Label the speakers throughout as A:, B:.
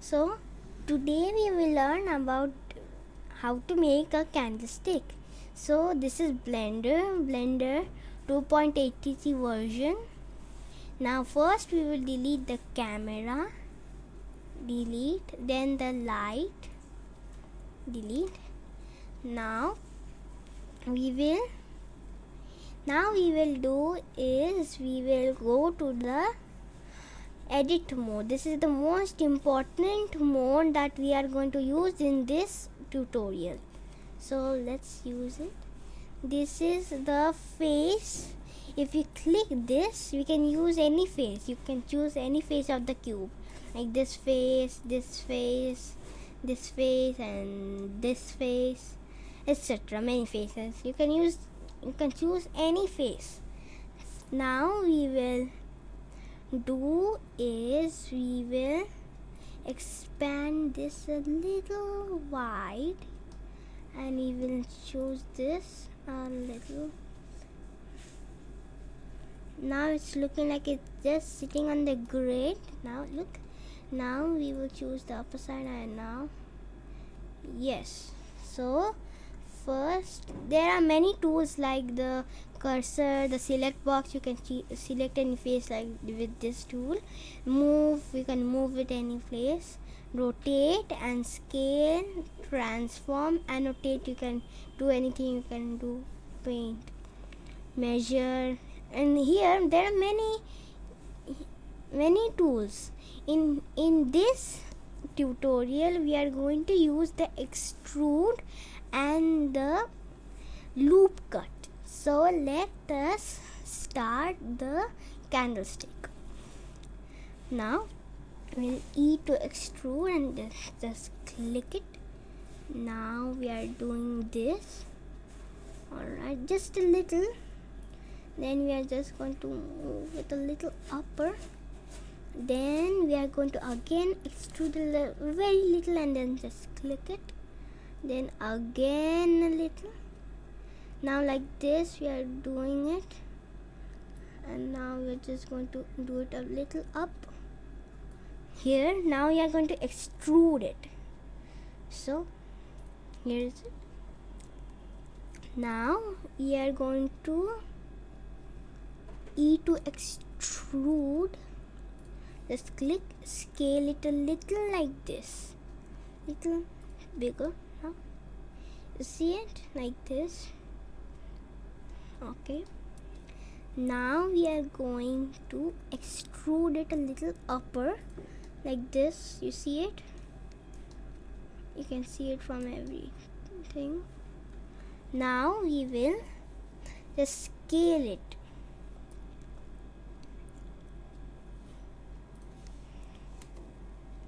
A: So today we will learn about how to make a candlestick. So this is Blender 2.83 version. Now first we will delete the camera, then the light, delete. Now we will do is we will go to the edit mode. This is the most important mode that we are going to use in this tutorial. So let's use it. This is the face. If you click this, we can use any face. You can choose any face of the cube, like this face, this face, this face, and this face, etc. Many faces. You can choose any face. Now we will do is we will expand this a little wide, and we will choose this a little. Now it's looking like it's just sitting on the grid. Now look, now we will choose the upper side, and now yes. So first, there are many tools like the cursor, the select box. You can select any face like with this tool. Move, you can move it any place. Rotate and scale, transform, annotate. You can do anything. You can do paint, measure, and here there are many tools. In this tutorial, we are going to use the extrude and the loop cut. So let us start the candlestick. Now we'll E to extrude and just click it. Now we are doing this. Alright, just a little. Then we are just going to move it a little upper. Then we are going to again extrude a very little and then just click it. Then again a little. Now like this we are doing it, and now we are just going to do it a little up here. Now we are going to extrude it. So here is it. Now we are going to E to extrude. Just click, scale it a little like this, little bigger. Now you see it like this. Okay, now we are going to extrude it a little upper like this. You see it? You can see it from everything. Now we will just scale it.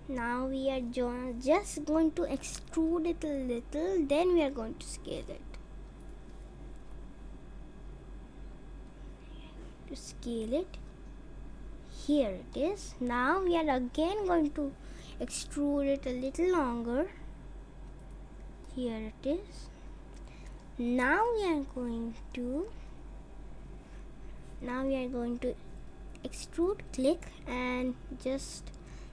A: Now we are just going to extrude it a little, then we are going to scale it. To scale it, here it is. Now we are again going to extrude it a little longer. Here it is. Now we are going to extrude, click, and just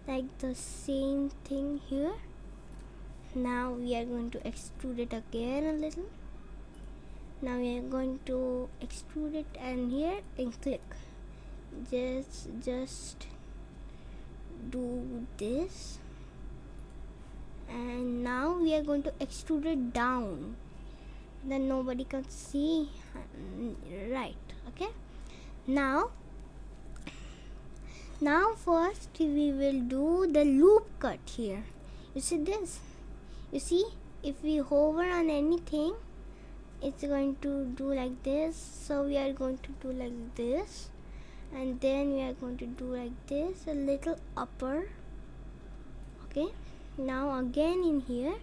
A: like the same thing here. Now we are going to extrude it again a little. Now we are going to extrude it and here and click. Just do this, and now we are going to extrude it down. Then nobody can see, right? Okay. Now first we will do the loop cut here. You see this? You see, if we hover on anything, it's going to do like this. So we are going to do like this, and then we are going to do like this, a little upper. Okay, now again in here,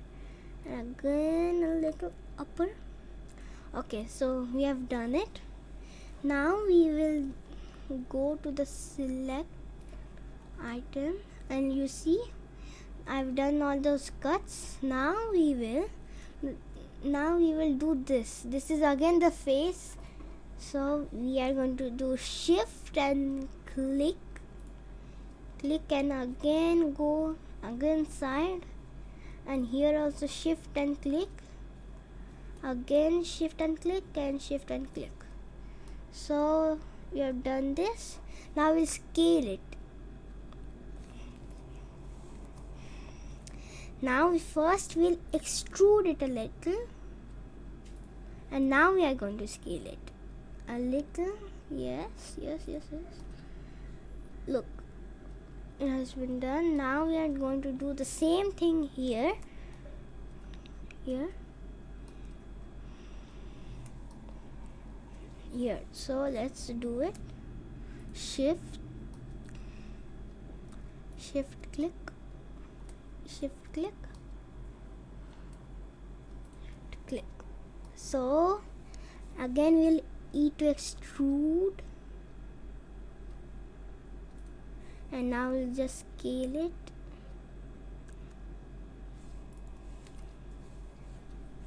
A: and again a little upper. Okay, so we have done it. Now we will go to the select item, and you see I've done all those cuts. Now we will do this. This is again the face. So we are going to do shift and click, and again go again side, and here also shift and click, again shift and click, and shift and click. So we have done this. Now we'll scale it. Now first we'll extrude it a little, and now we are going to scale it a little. Yes. Look, it has been done. Now we are going to do the same thing here. So let's do it. Shift click, click. So again we'll E to extrude, and now we'll just scale it.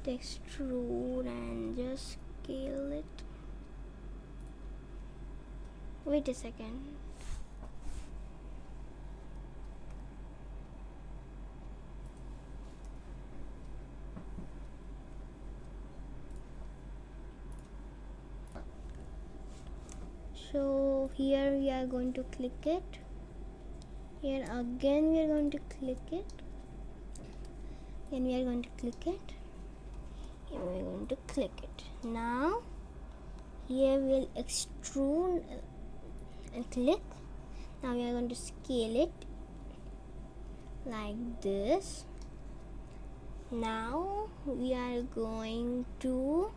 A: Extrude and just scale it. Wait a second. So here we are going to click it. Here again we are going to click it. Then we are going to click it. Here we are going to click it. Now here we'll extrude and click. Now we are going to scale it like this. Now we are going to,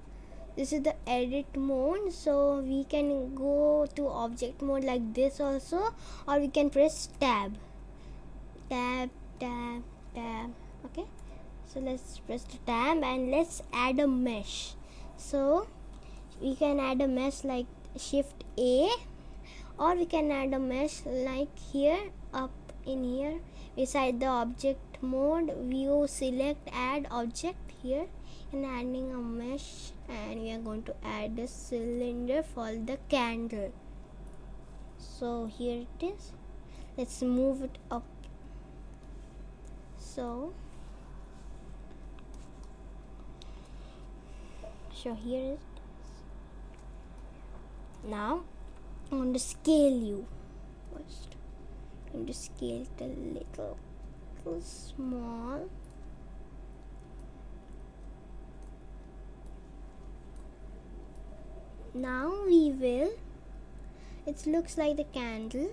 A: this is the edit mode, so we can go to object mode like this also, or we can press tab. Okay, so let's press the tab and let's add a mesh. So we can add a mesh like shift A, or we can add a mesh like here, up in here beside the object mode, view, select, add object here, and adding a mesh, and we are going to add a cylinder for the candle. So here it is. Let's move it up. So here it is. Now I'm going to scale you first. I'm going to scale it a little small. Now we will, it looks like the candle.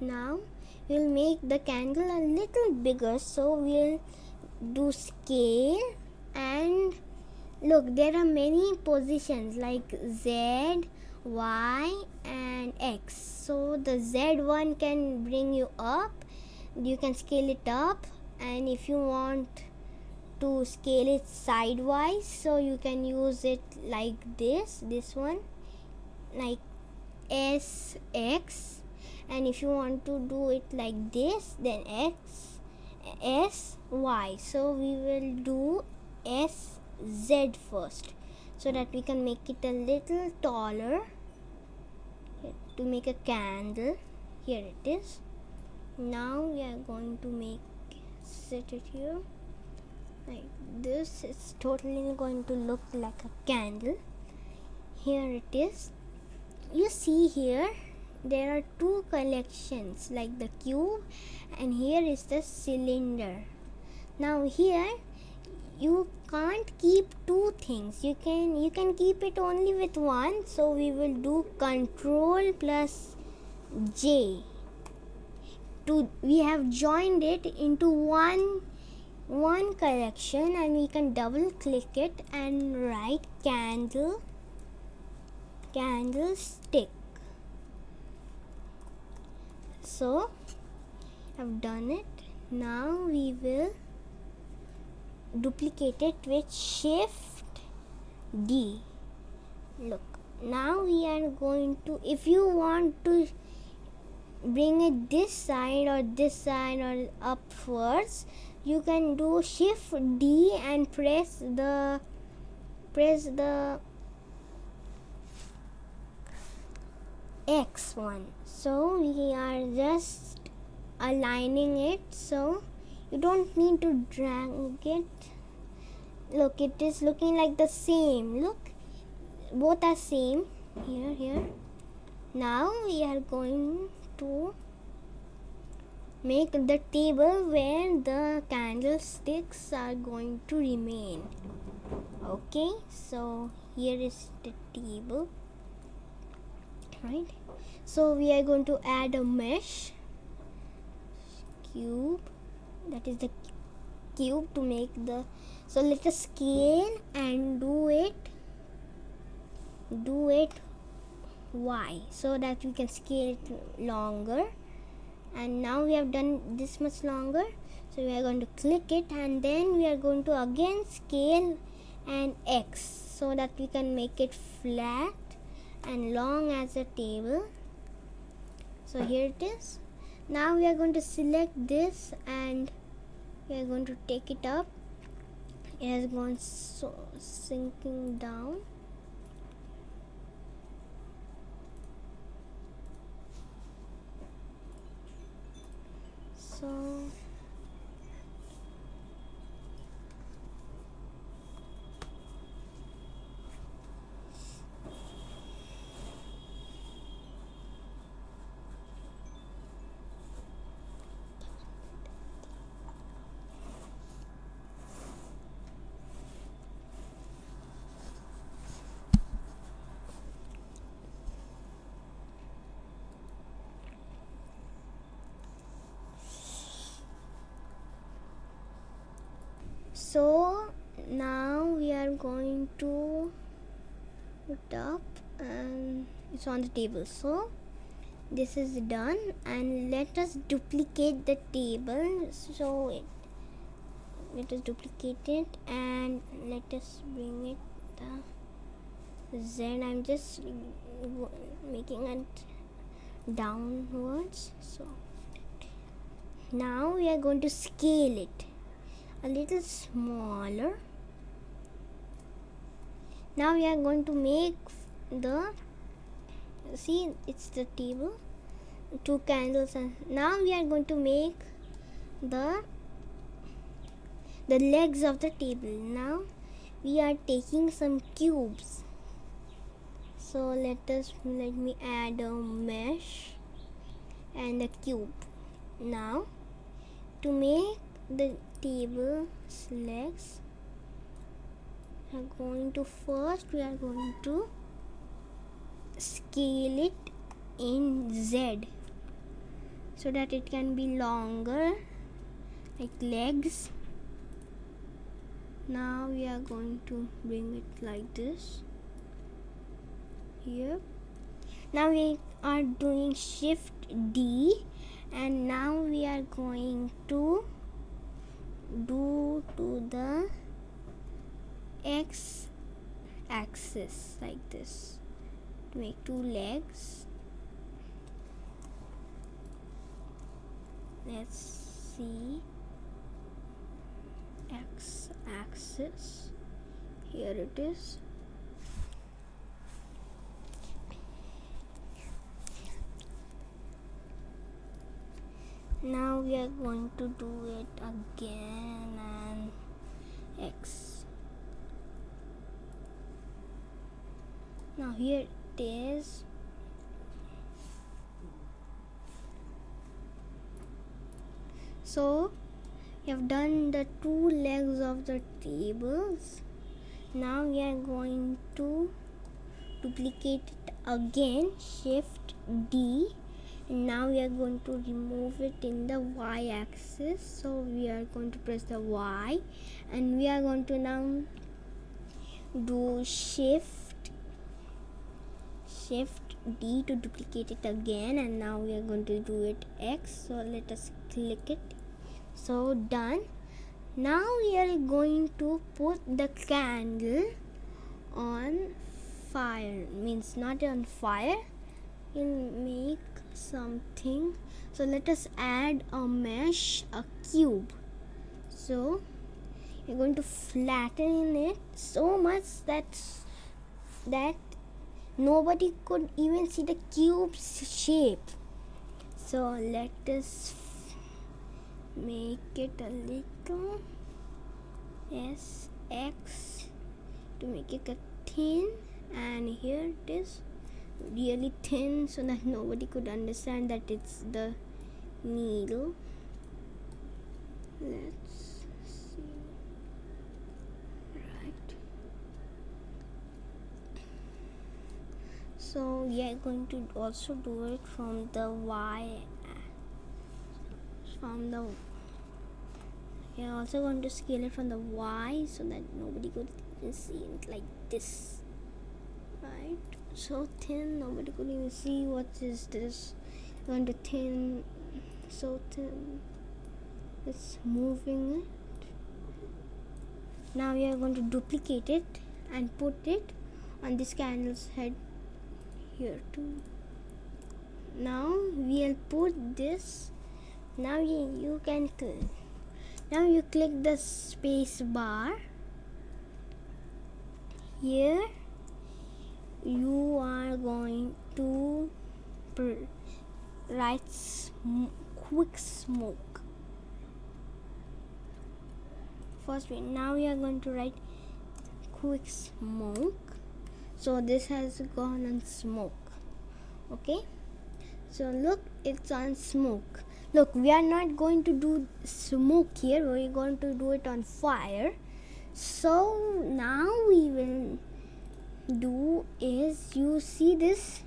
A: Now we'll make the candle a little bigger, so we'll do scale, and look, there are many positions like Z, Y and X. So the Z one can bring you up, you can scale it up, and if you want to scale it sidewise, so you can use it like this one like SX, and if you want to do it like this, then SY. So we will do SZ first, so that we can make it a little taller. Here, to make a candle, here it is. Now we are going to set it here like this. It's totally going to look like a candle. Here it is. You see here there are two collections like the cube, and here is the cylinder. Now here you can't keep two things. You can keep it only with one. So we will do Control plus J. We have joined it into one collection, and we can double click it and write candlestick. So I've done it. Now we will duplicate it with shift D. Look, now we are going to, if you want to bring it this side or upwards, you can do shift D and press the X one. So we are just aligning it. So You don't need to drag it. Look, it is looking like the same. Look, both are same. Here. Now we are going to make the table where the candlesticks are going to remain. Okay, so here is the table, right? So we are going to add a mesh cube, that is the cube to make the. So let us scale and do it Y, so that we can scale it longer. And now we have done this much longer, so we are going to click it, and then we are going to again scale and X, so that we can make it flat and long as a table. So here it is. Now we are going to select this and we are going to take it up. It has gone so sinking down. So now we are going to put up, and it's on the table. So this is done, and let us duplicate the table. So let us duplicate it, and let us bring it the Z. I'm just making it downwards. So now we are going to scale it a little smaller. Now we are going to make the, see, it's the table, 2 candles, and now we are going to make the legs of the table. Now we are taking some cubes. So let me add a mesh and a cube. Now to make the table's legs, we are going to scale it in Z, so that it can be longer like legs. Now we are going to bring it like this here. Now we are doing Shift D, and now we are going to do to the X axis like this to make 2 legs. Let's see, X axis, here it is. Now we are going to do it again, and X. Now here it is. So we have done the 2 legs of the tables. Now we are going to duplicate it again, Shift D, and now we are going to remove it in the Y axis. So we are going to press the Y, and we are going to now do Shift D to duplicate it again, and now we are going to do it X. So let us click it. So done. Now we are going to put the candle on fire, means not on fire, we'll make something. So let us add a mesh, a cube. So you're going to flatten it so much that nobody could even see the cube's shape. So let us make it a little SX to make it a thin, and here it is really thin so that nobody could understand that it's the needle. Let's see. Right. So we are going to also do it from the Y. We are also going to scale it from the Y so that nobody could even see it like this. Right. So thin, nobody could even see what is this. Going to thin, so thin. It's moving it. Now we are going to duplicate it and put it on this candle's head here too. Now we'll put this. Now you can click. Now you click the space bar. Here you are going to write quick smoke. First way. Now we are going to write quick smoke. So this has gone on smoke. Okay. So look, it's on smoke. Look, we are not going to do smoke here. We're going to do it on fire. So now we will do is, you see this,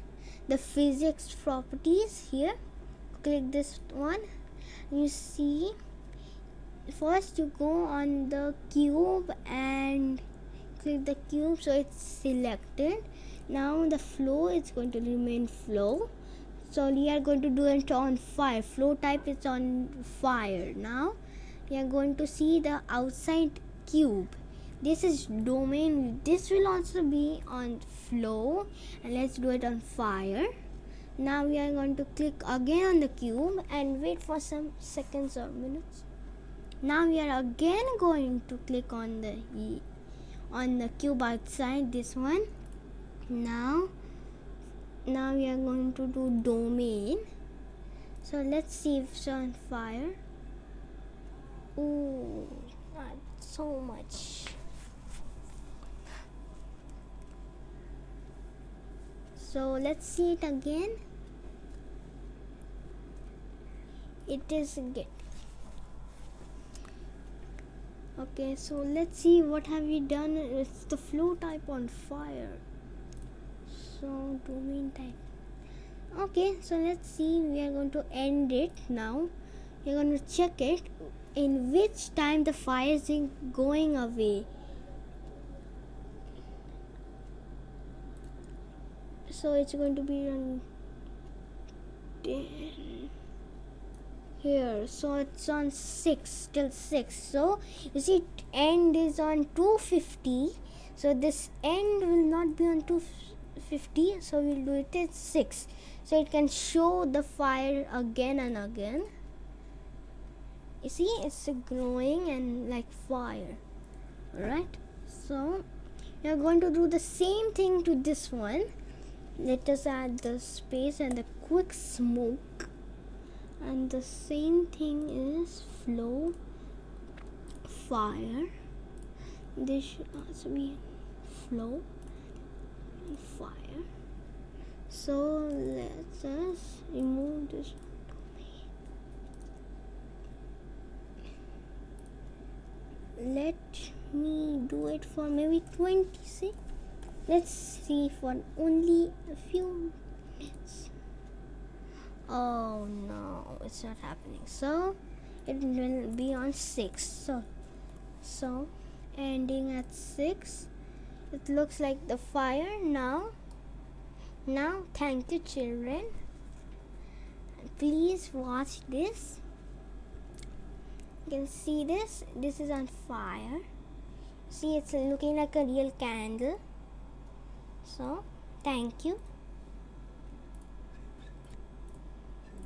A: the physics properties here. Click this one. You see, first you go on the cube and click the cube so it's selected. Now the flow is going to remain flow. So we are going to do it on fire. Flow type is on fire. Now we are going to see the outside cube. This is domain. This will also be on flow, and let's do it on fire. Now we are going to click again on the cube and wait for some seconds or minutes. Now we are again going to click on the cube outside, this one. Now we are going to do domain. So let's see if it's on fire. Oh, not so much. So let's see it again. It is good. Okay, so let's see what have we done. It's the flow type on fire. So domain type. Okay, so let's see. We are going to end it now. We are going to check it in which time the fire is going away. So it's going to be on 10 here. So it's on 6 till 6. So you see, end is on 250. So this end will not be on 250. So we'll do it at 6. So it can show the fire again and again. You see, it's growing and like fire. Alright. So we are going to do the same thing to this one. Let us add the space and the quick smoke. And the same thing is flow, fire. This should also be flow and fire. So let's just remove this. Let me do it for maybe 20 seconds. Let's see for only a few minutes. Oh no, it's not happening. So it will be on 6. So ending at 6. It looks like the fire now. Thank you, children. Please watch this. You can see this. This is on fire. See, it's looking like a real candle. So thank you.